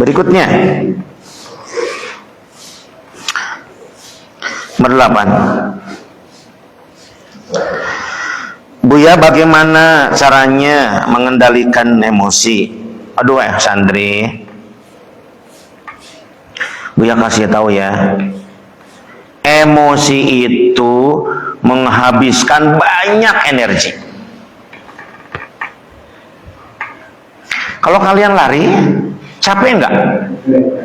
Berikutnya, nomor 8. Buya, bagaimana caranya mengendalikan emosi? Aduh santri, Buya kasih tahu ya, emosi itu menghabiskan banyak energi. Kalau kalian lari, capek enggak?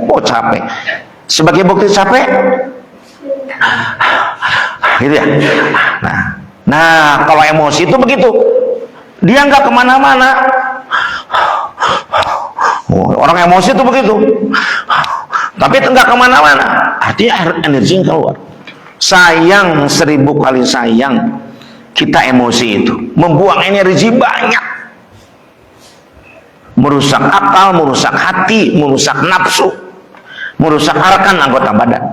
Oh capek. Sebagai bukti capek, gitu ya. Nah, kalau emosi itu begitu, dia nggak kemana-mana. Orang emosi itu begitu, tapi nggak kemana-mana. Artinya energinya keluar. Sayang, 1000 kali sayang kita emosi itu, membuang energi banyak, merusak akal, merusak hati, merusak nafsu, merusak arkan anggota badan.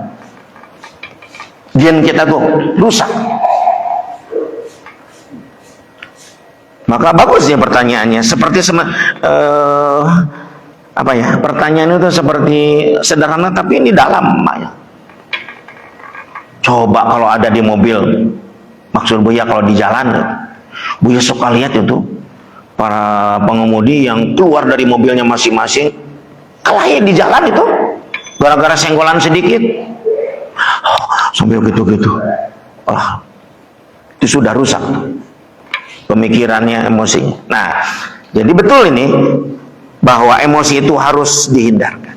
Gen kita tuh rusak. Maka bagus ya pertanyaannya, seperti pertanyaan itu seperti sederhana tapi ini dalam. Coba kalau ada di mobil, maksud Buya kalau di jalan, Buya suka lihat itu para pengemudi yang keluar dari mobilnya masing-masing, kelahi di jalan itu, gara-gara senggolan sedikit, sambil gitu-gitu, itu sudah rusak pemikirannya, emosi. Nah, jadi betul ini bahwa emosi itu harus dihindarkan.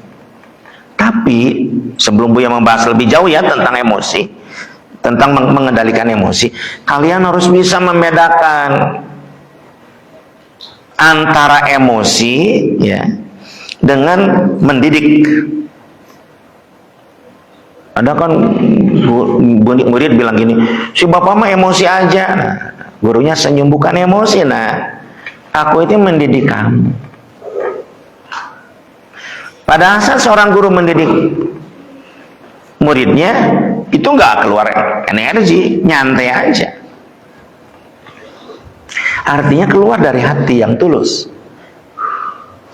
Tapi sebelum Buya membahas lebih jauh ya tentang emosi, tentang mengendalikan emosi, kalian harus bisa membedakan antara emosi ya dengan mendidik. Ada kan murid bilang gini, si bapak mah emosi aja. Nah, gurunya senyum, bukan emosi. Nah, aku itu mendidik kamu. Pada saat seorang guru mendidik muridnya, itu nggak keluar energi, nyantai aja. Artinya keluar dari hati yang tulus,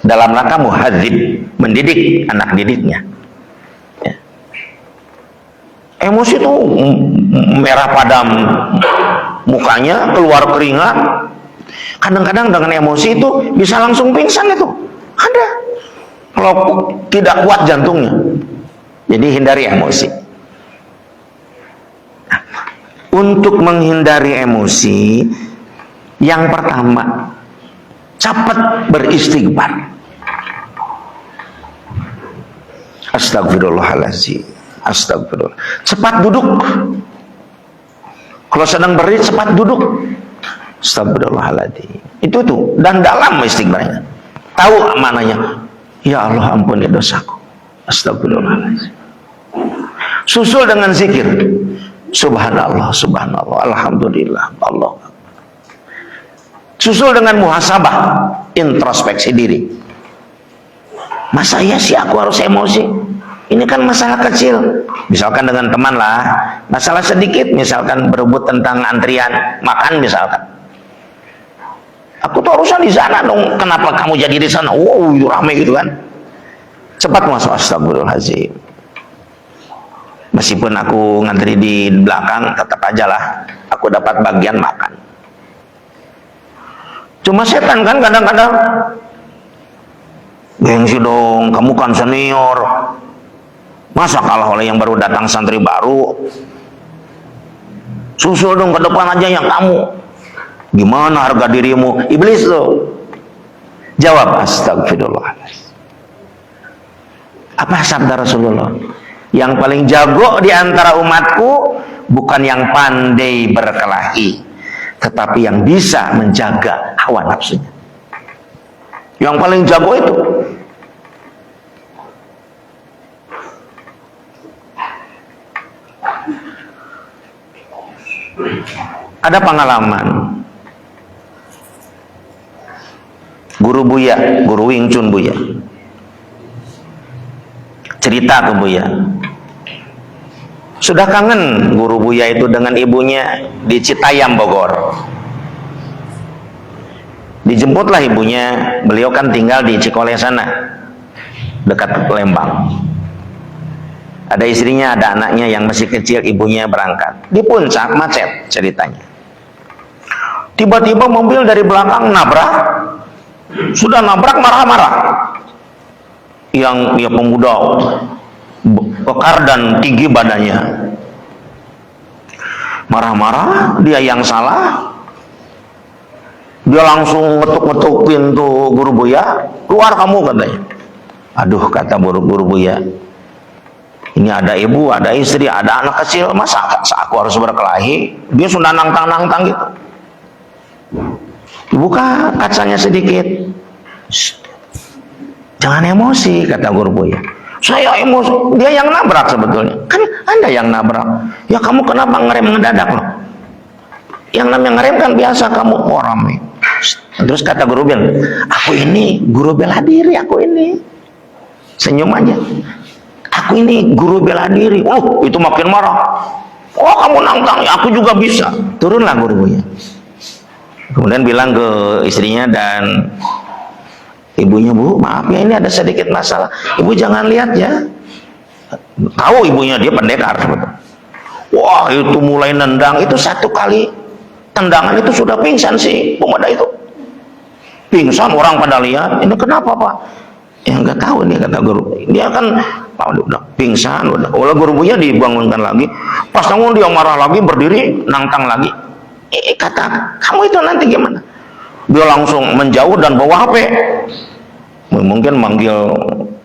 dalam rangka muhadzib, mendidik anak didiknya. Ya. Emosi itu merah padam mukanya, keluar keringat. Kadang-kadang dengan emosi itu bisa langsung pingsan itu. Ada. Kalau tidak kuat jantungnya. Jadi hindari emosi. Nah, untuk menghindari emosi, yang pertama, cepat beristighfar. Astagfirullahaladzim. Astagfirullah. Cepat duduk. Kalau sedang berdiri, cepat duduk. Astagfirullahaladzim. Itu tuh. Dan dalam istighfarnya. Tahu mananya. Ya Allah, ampuni dosaku. Astagfirullahaladzim. Susul dengan zikir. Subhanallah, subhanallah, alhamdulillah, Allah. Susul dengan muhasabah, introspeksi diri. Masa iya sih aku harus emosi? Ini kan masalah kecil. Misalkan dengan teman lah, masalah sedikit, misalkan berebut tentang antrian makan misalkan. Aku tuh harusnya di sana dong. Kenapa kamu jadi di sana? Wow, rame gitu kan. Cepat masuk, astagfirullahaladzim. Meskipun aku ngantri di belakang, tetap aja lah aku dapat bagian makan. Cuma setan kan kadang-kadang, gengsi dong, kamu kan senior. Masa kalah oleh yang baru datang santri baru? Susul dong ke depan aja yang kamu. Gimana harga dirimu? Iblis tuh. Jawab, astagfirullahaladzim. Apa sabda Rasulullah? Yang paling jago di antara umatku bukan yang pandai berkelahi, tetapi yang bisa menjaga hawa nafsunya. Yang paling jago itu. Ada pengalaman guru Buya, guru Wing Chun Buya, cerita ke Buya, sudah kangen guru Buya itu dengan ibunya di Citayam, Bogor. Dijemputlah ibunya, beliau kan tinggal di Cikole sana. dekat Lembang. Ada istrinya, ada anaknya yang masih kecil, ibunya berangkat. Di puncak macet ceritanya. Tiba-tiba mobil dari belakang nabrak. Sudah nabrak marah-marah. Yang dia pemuda bekar dan tinggi badannya. Marah-marah, dia yang salah. Dia langsung ngetuk-ngetuk pintu Guru Buya. Keluar kamu katanya. Aduh, kata Guru Buya. Ini ada ibu, ada istri, ada anak kecil. Masa aku harus berkelahi? Dia sudah nantang-nantang gitu. Dibuka kacanya sedikit. Jangan emosi, kata Guru Buya. Saya emosi, dia yang nabrak sebetulnya. Kan Anda yang nabrak. Ya kamu kenapa ngerem mendadak loh? Yang namanya ngerem kan biasa, kamu rame. Terus kata Guru bilang, aku ini guru bela diri, aku ini. Senyum aja. Aku ini guru bela diri. Oh, itu makin marah. Oh, kamu nantang, ya, aku juga bisa. Turunlah Guru Buya. Kemudian bilang ke istrinya dan ibunya, Bu, maaf ya ini ada sedikit masalah. Ibu jangan lihat ya. Tahu ibunya dia pendekar sebetulnya. Wah, itu mulai nendang. Itu satu kali tendangan itu sudah pingsan si pemuda itu. Pingsan, orang pada lihat. Ini kenapa Pak? Ya nggak tahu nih, kata guru. Dia kan udah pingsan, udah. Oleh Guru Buya dibangunkan lagi. Pas bangun dia marah lagi, berdiri, nantang lagi. Kata, kamu itu nanti gimana? Dia langsung menjauh dan bawa HP. Mungkin manggil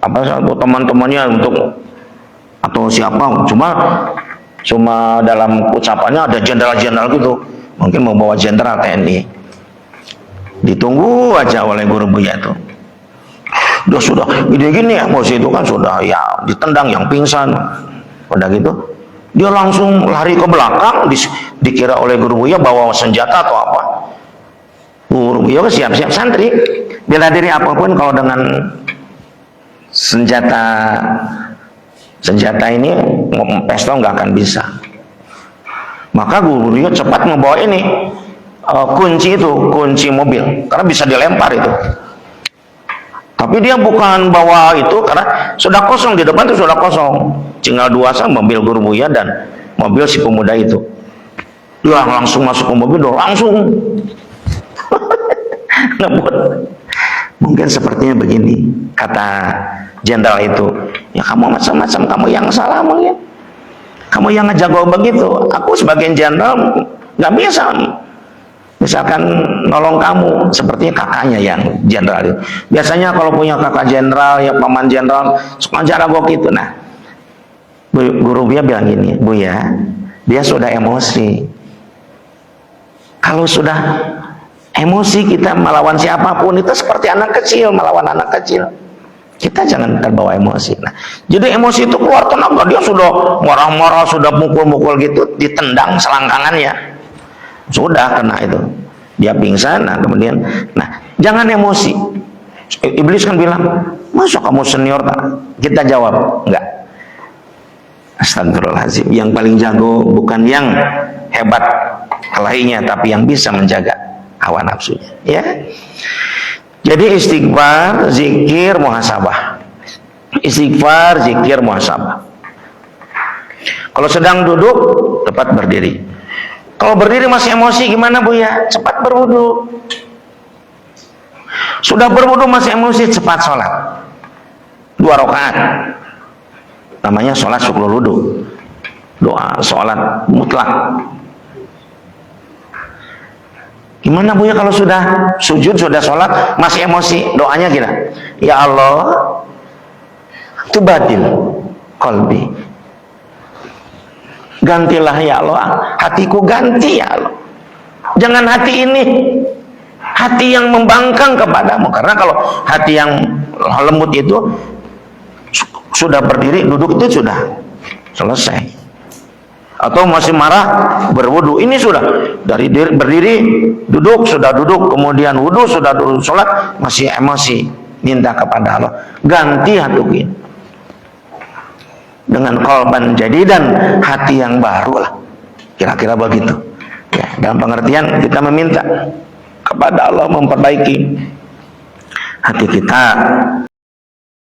apa satu teman-temannya untuk atau siapa. Cuma dalam ucapannya ada jenderal-jenderal gitu. Mungkin membawa jenderal TNI. Ditunggu aja oleh Guru Buya itu. Dia sudah gini-gini emosi itu kan sudah ya ditendang yang pingsan. Pada gitu dia langsung lari ke belakang, dikira oleh Guru Buya bawa senjata atau apa. Guru Buya siap-siap santri. Bela diri apapun kalau dengan senjata ini pistol nggak akan bisa. Maka Guru Buya cepat membawa ini kunci mobil karena bisa dilempar itu. Tapi dia bukan bawa itu karena sudah kosong, di depan itu sudah kosong. Tinggal dua sama mobil Guru Buya dan mobil si pemuda itu. Dia langsung masuk ke mobil, langsung ngebut. Mungkin sepertinya begini, kata jenderal itu. Ya kamu macam-macam, kamu yang salah mungkin. Kamu yang ngejago begitu. Aku sebagai jenderal nggak bisa. Misalkan nolong kamu, sepertinya kakaknya yang jenderal itu. Biasanya kalau punya kakak jenderal, ya paman jenderal, suka jago gitu. Nah, Guru Buya bilang gini, Buya, dia sudah emosi. Kalau sudah emosi kita melawan siapapun itu seperti anak kecil melawan anak kecil. Kita jangan terbawa emosi. Nah, jadi emosi itu keluar tenaga, dia sudah marah-marah, sudah mukul-mukul gitu, ditendang selangkangannya. Sudah kena itu, dia pingsan. Nah kemudian, jangan emosi. Iblis kan bilang, masa kamu senior tak? Kita jawab, enggak. Astagfirullahaladzim. Yang paling jago bukan yang hebat kelahinya, tapi yang bisa menjaga hawa nafsunya. Ya. Jadi istighfar, zikir, muhasabah. Istighfar, zikir, muhasabah. Kalau sedang duduk, tepat berdiri. Kalau berdiri masih emosi gimana Buya? Cepat berwudu. Sudah berwudu masih emosi, cepat sholat 2 rakaat. Namanya sholat syukrul wudu. Doa sholat mutlak. Gimana Buya kalau sudah sujud, sudah sholat masih emosi? Doanya gila. Ya Allah, tubadil qalbi. Gantilah ya Allah, hatiku ganti ya Allah. Jangan hati ini, hati yang membangkang kepadamu. Karena kalau hati yang lembut itu sudah berdiri, duduk itu sudah selesai. Atau masih marah, berwudu. Ini sudah dari berdiri, duduk, sudah duduk, kemudian wudu, sudah duduk, sholat, masih emosi, minta kepada Allah. Ganti hatiku ini dengan qalban jadidan, hati yang baru lah, kira-kira begitu ya. Dalam pengertian kita meminta kepada Allah memperbaiki hati kita